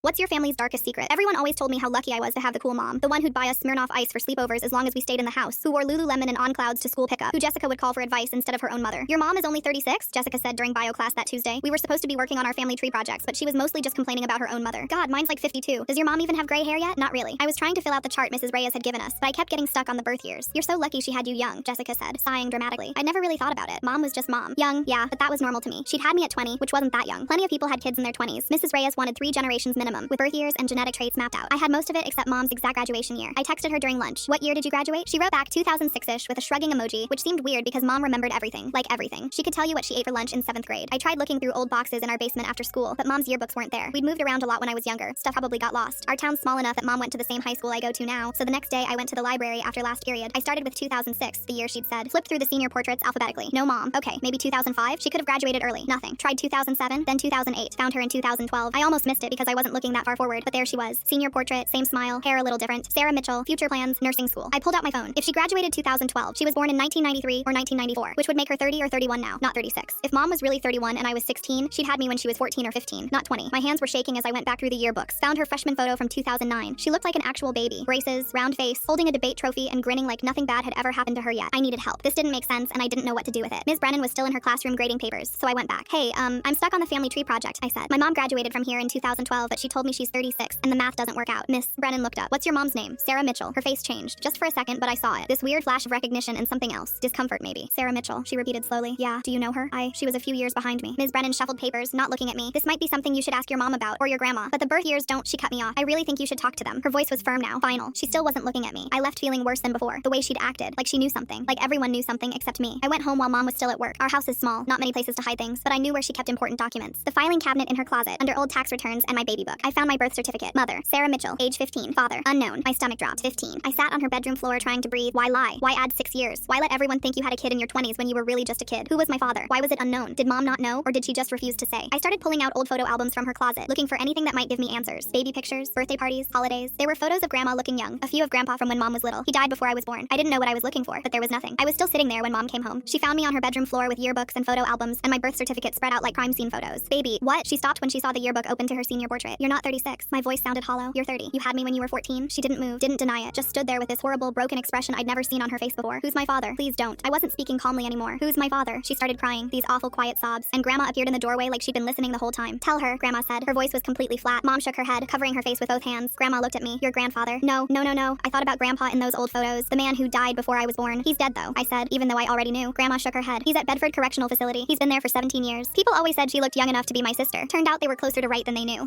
What's your family's darkest secret? Everyone always told me how lucky I was to have the cool mom. The one who'd buy us Smirnoff Ice for sleepovers as long as we stayed in the house. Who wore Lululemon and On Clouds to school pickup. Who Jessica would call for advice instead of her own mother. Your mom is only 36, Jessica said during bio class that Tuesday. We were supposed to be working on our family tree projects, but she was mostly just complaining about her own mother. God, mine's like 52. Does your mom even have gray hair yet? Not really. I was trying to fill out the chart Mrs. Reyes had given us, but I kept getting stuck on the birth years. You're so lucky she had you young, Jessica said, sighing dramatically. I never really thought about it. Mom was just mom. Young, yeah, but that was normal to me. She'd had me at 20, which wasn't that young. Plenty of people had kids in their 20s. Mrs. Reyes wanted 3 generations minimum, with birth years and genetic traits mapped out. I had most of it except mom's exact graduation year. I texted her during lunch. What year did you graduate? She wrote back 2006-ish with a shrugging emoji, which seemed weird because mom remembered everything. Like everything. She could tell you what she ate for lunch in 7th grade. I tried looking through old boxes in our basement after school, but mom's yearbooks weren't there. We'd moved around a lot when I was younger. Stuff probably got lost. Our town's small enough that mom went to the same high school I go to now, so the next day I went to the library after last period. I started with 2006, the year she'd said. Flipped through the senior portraits alphabetically. No mom. Okay, maybe 2005? She could have graduated early. Nothing. Tried 2007, then 2008. Found her in 2012. I almost missed it because I wasn't looking that far forward, but there she was. Senior portrait, same smile, hair a little different. Sarah Mitchell, future plans, nursing school. I pulled out my phone. If she graduated 2012, she was born in 1993 or 1994, which would make her 30 or 31 now, not 36. If mom was really 31 and I was 16, she'd had me when she was 14 or 15, not 20. My hands were shaking as I went back through the yearbooks. Found her freshman photo from 2009. She looked like an actual baby. Braces, round face, holding a debate trophy and grinning like nothing bad had ever happened to her yet. I needed help. This didn't make sense and I didn't know what to do with it. Ms. Brennan was still in her classroom grading papers, so I went back. Hey, I'm stuck on the family tree project, I said. My mom graduated from here in 2012, but she told me she's 36 and the math doesn't work out. Miss Brennan looked up. What's your mom's name? Sarah Mitchell. Her face changed. Just for a second, but I saw it. This weird flash of recognition and something else. Discomfort maybe. Sarah Mitchell, she repeated slowly. Yeah, do you know her? She was a few years behind me. Ms. Brennan shuffled papers, not looking at me. This might be something you should ask your mom about, or your grandma. But the birth years don't, she cut me off. I really think you should talk to them. Her voice was firm now, final. She still wasn't looking at me. I left feeling worse than before. The way she'd acted, like she knew something. Like everyone knew something except me. I went home while mom was still at work. Our house is small, not many places to hide things, but I knew where she kept important documents. The filing cabinet in her closet, under old tax returns and my baby book. I found my birth certificate. Mother, Sarah Mitchell, age 15. Father, unknown. My stomach dropped. 15. I sat on her bedroom floor trying to breathe. Why lie? Why add 6 years? Why let everyone think you had a kid in your 20s when you were really just a kid? Who was my father? Why was it unknown? Did mom not know, or did she just refuse to say? I started pulling out old photo albums from her closet, looking for anything that might give me answers. Baby pictures, birthday parties, holidays. There were photos of grandma looking young, a few of grandpa from when mom was little. He died before I was born. I didn't know what I was looking for, but there was nothing. I was still sitting there when mom came home. She found me on her bedroom floor with yearbooks and photo albums, and my birth certificate spread out like crime scene photos. Baby, what? She stopped when she saw the yearbook open to her senior portrait. You're not 36. My voice sounded hollow. You're 30. You had me when you were 14. She didn't move, didn't deny it, just stood there with this horrible, broken expression I'd never seen on her face before. Who's my father? Please don't. I wasn't speaking calmly anymore. Who's my father? She started crying, these awful quiet sobs, and grandma appeared in the doorway like she'd been listening the whole time. Tell her, grandma said. Her voice was completely flat. Mom shook her head, covering her face with both hands. Grandma looked at me. Your grandfather? No, no, no, no. I thought about grandpa in those old photos. The man who died before I was born. He's dead though, I said, even though I already knew. Grandma shook her head. He's at Bedford Correctional Facility. He's been there for 17 years. People always said she looked young enough to be my sister. Turned out they were closer to right than they knew.